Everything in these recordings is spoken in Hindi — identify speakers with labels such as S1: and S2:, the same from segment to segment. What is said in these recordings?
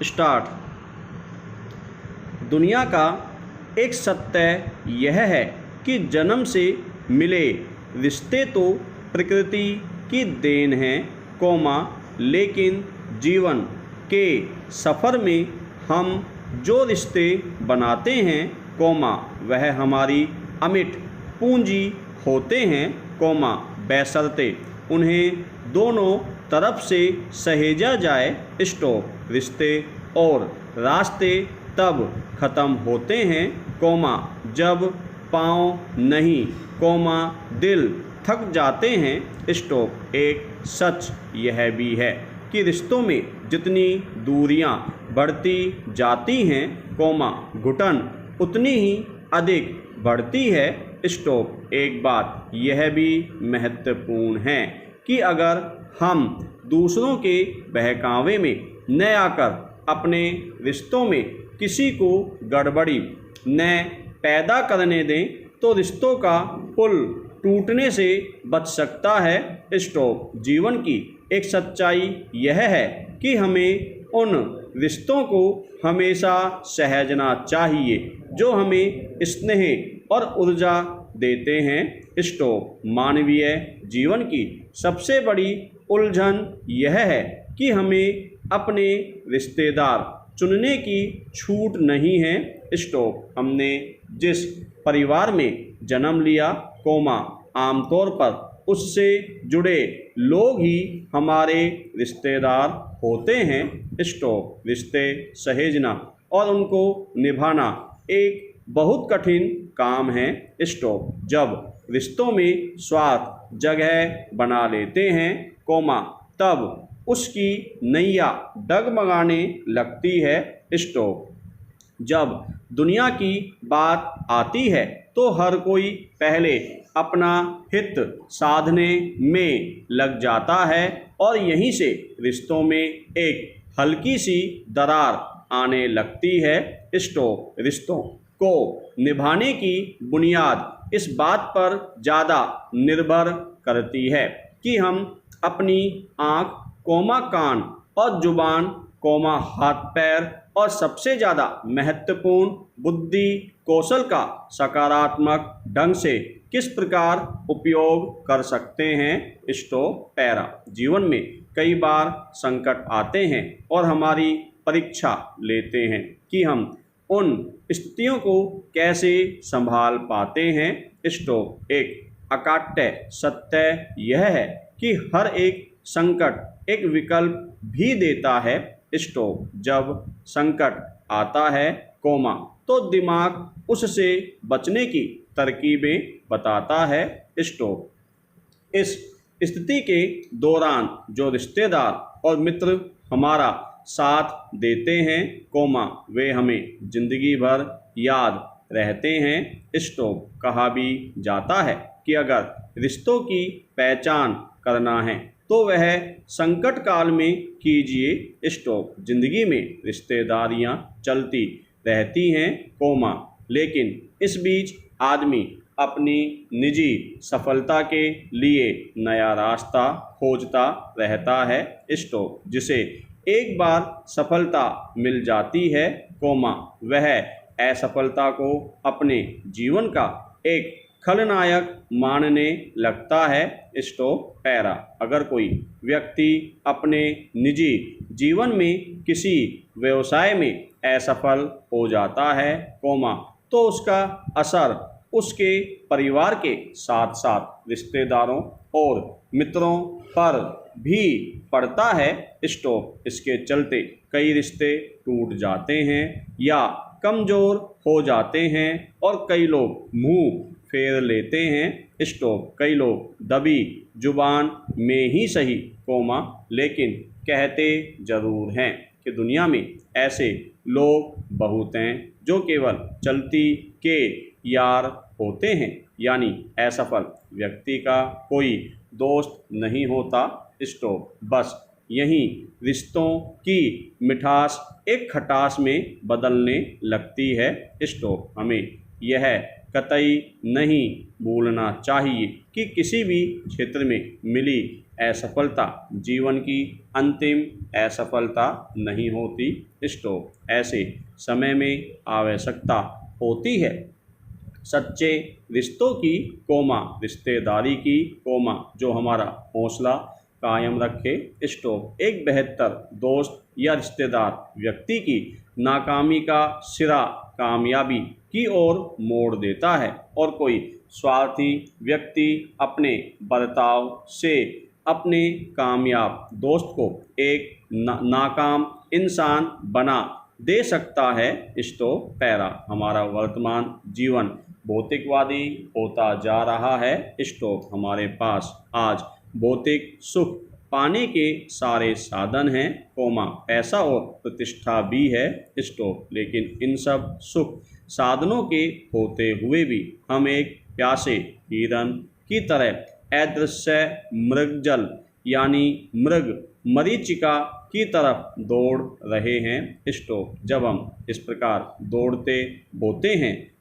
S1: स्टार्ट। दुनिया का एक सत्य यह है कि जन्म से मिले रिश्ते तो प्रकृति की देन हैं, लेकिन जीवन के सफ़र में हम जो रिश्ते बनाते हैं, वह हमारी अमिट पूंजी होते हैं, बशर्ते उन्हें दोनों तरफ से सहेजा जाए। स्टॉप। रिश्ते और रास्ते तब ख़त्म होते हैं, जब पाँव नहीं, दिल थक जाते हैं। स्टॉप। एक सच यह भी है कि रिश्तों में जितनी दूरियां बढ़ती जाती हैं, घुटन उतनी ही अधिक बढ़ती है। स्टॉप। एक बात यह भी महत्वपूर्ण है कि अगर हम दूसरों के बहकावे में न आकर अपने रिश्तों में किसी को गड़बड़ी न पैदा करने दें, तो रिश्तों का पुल टूटने से बच सकता है। स्टॉप। जीवन की एक सच्चाई यह है कि हमें उन रिश्तों को हमेशा सहेजना चाहिए जो हमें स्नेह और ऊर्जा देते हैं। स्टॉप। मानवीय जीवन की सबसे बड़ी उलझन यह है कि हमें अपने रिश्तेदार चुनने की छूट नहीं है। स्टॉप। हमने जिस परिवार में जन्म लिया, आमतौर पर उससे जुड़े लोग ही हमारे रिश्तेदार होते हैं। स्टॉप। रिश्ते सहेजना और उनको निभाना एक बहुत कठिन काम है। स्टॉप। जब रिश्तों में स्वार्थ जगह बना लेते हैं, तब उसकी नैया डगमगाने लगती है। स्टॉप। जब दुनिया की बात आती है तो हर कोई पहले अपना हित साधने में लग जाता है और यहीं से रिश्तों में एक हल्की सी दरार आने लगती है। स्टॉप। रिश्तों को निभाने की बुनियाद इस बात पर ज़्यादा निर्भर करती है कि हम अपनी आँख, कान और जुबान, हाथ पैर और सबसे ज़्यादा महत्वपूर्ण बुद्धि कौशल का सकारात्मक ढंग से किस प्रकार उपयोग कर सकते हैं। स्टॉप। पैरा। जीवन में कई बार संकट आते हैं और हमारी परीक्षा लेते हैं कि हम उन स्थितियों को कैसे संभाल पाते हैं। स्टॉप। एक अकाट्य सत्य यह है कि हर एक संकट एक विकल्प भी देता है। स्टॉप। जब संकट आता है, तो दिमाग उससे बचने की तरकीबें बताता है। स्टॉप। इस स्थिति के दौरान जो रिश्तेदार और मित्र हमारा साथ देते हैं, वे हमें जिंदगी भर याद रहते हैं। स्टॉप। कहा भी जाता है कि अगर रिश्तों की पहचान करना है तो वह संकट काल में कीजिए। स्टॉप। जिंदगी में रिश्तेदारियां चलती रहती हैं, लेकिन इस बीच आदमी अपनी निजी सफलता के लिए नया रास्ता खोजता रहता है। स्टॉप। जिसे एक बार सफलता मिल जाती है, वह असफलता को अपने जीवन का एक खलनायक मानने लगता है। स्टॉप। पैरा। अगर कोई व्यक्ति अपने निजी जीवन में किसी व्यवसाय में असफल हो जाता है, तो उसका असर उसके परिवार के साथ साथ रिश्तेदारों और मित्रों पर भी पड़ता है। स्टॉप। इसके चलते कई रिश्ते टूट जाते हैं या कमज़ोर हो जाते हैं और कई लोग मुंह फेर लेते हैं। स्टॉप। कई लोग दबी जुबान में ही सही, लेकिन कहते ज़रूर हैं कि दुनिया में ऐसे लोग बहुत हैं जो केवल चलती के यार होते हैं, यानी असफल व्यक्ति का कोई दोस्त नहीं होता। स्टॉप। बस यहीं रिश्तों की मिठास एक खटास में बदलने लगती है। स्टॉप। हमें यह कतई नहीं भूलना चाहिए कि किसी भी क्षेत्र में मिली असफलता जीवन की अंतिम असफलता नहीं होती। स्टॉप। ऐसे समय में आवश्यकता होती है सच्चे रिश्तों की, रिश्तेदारी की, जो हमारा हौसला कायम रखे। स्टॉप। एक बेहतर दोस्त या रिश्तेदार व्यक्ति की नाकामी का सिरा कामयाबी की ओर मोड़ देता है और कोई स्वार्थी व्यक्ति अपने बर्ताव से अपने कामयाब दोस्त को एक नाकाम इंसान बना दे सकता है। स्टॉप। पैरा। हमारा वर्तमान जीवन भौतिकवादी होता जा रहा है। स्टॉप। हमारे पास आज भौतिक सुख पाने के सारे साधन हैं, पैसा और प्रतिष्ठा भी है। स्टॉप। लेकिन इन सब सुख साधनों के होते हुए भी हम एक प्यासे हिरन की तरह अदृश्य मृगजल यानी मृग मरीचिका की तरफ दौड़ रहे हैं। स्टॉप। जब हम इस प्रकार दौड़ते होते हैं,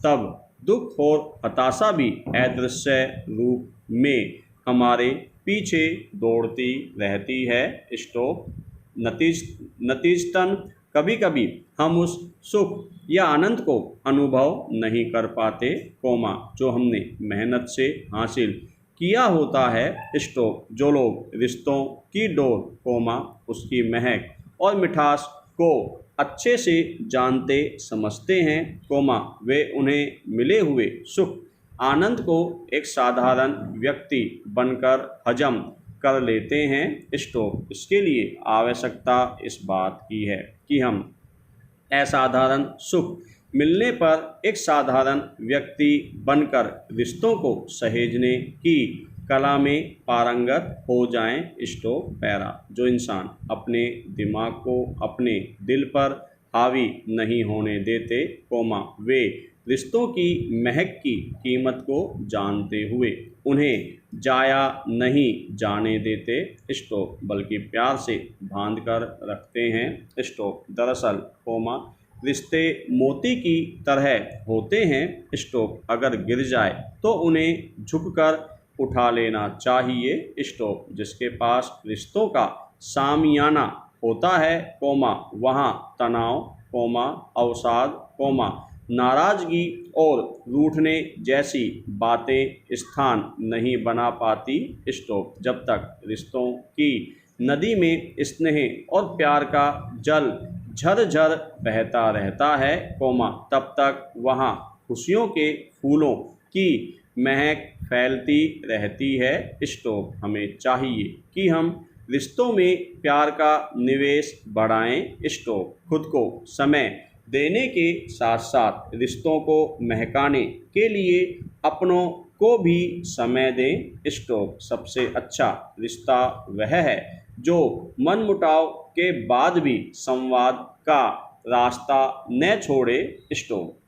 S1: तब दुख और हताशा भी अदृश्य रूप में हमारे पीछे दौड़ती रहती है। स्टॉप। नतीजतन कभी कभी हम उस सुख या आनंद को अनुभव नहीं कर पाते, जो हमने मेहनत से हासिल किया होता है। स्टॉप। जो लोग रिश्तों की डोर, उसकी महक और मिठास को अच्छे से जानते समझते हैं, वे उन्हें मिले हुए सुख आनंद को एक साधारण व्यक्ति बनकर हजम कर लेते हैं। स्टॉप। इसके लिए आवश्यकता इस बात की है कि हम असाधारण सुख मिलने पर एक साधारण व्यक्ति बनकर रिश्तों को सहेजने की कला में पारंगत हो जाएं। स्टॉप। पैरा। जो इंसान अपने दिमाग को अपने दिल पर हावी नहीं होने देते, वे रिश्तों की महक की कीमत को जानते हुए उन्हें जाया नहीं जाने देते। स्टॉप। बल्कि प्यार से बांध कर रखते हैं। स्टॉप। दरअसल, रिश्ते मोती की तरह होते हैं। स्टॉप। अगर गिर जाए तो उन्हें झुककर उठा लेना चाहिए। स्टॉप। जिसके पास रिश्तों का सामियाना होता है, वहाँ तनाव, अवसाद, नाराजगी और रूठने जैसी बातें स्थान नहीं बना पाती। स्टॉप। जब तक रिश्तों की नदी में स्नेह और प्यार का जल झरझर बहता रहता है, तब तक वहाँ खुशियों के फूलों की महक फैलती रहती है। स्टॉप। हमें चाहिए कि हम रिश्तों में प्यार का निवेश बढ़ाएं। स्टॉप। खुद को समय देने के साथ साथ रिश्तों को महकाने के लिए अपनों को भी समय दें। स्टॉप। सबसे अच्छा रिश्ता वह है जो मनमुटाव के बाद भी संवाद का रास्ता न छोड़े। स्टॉप।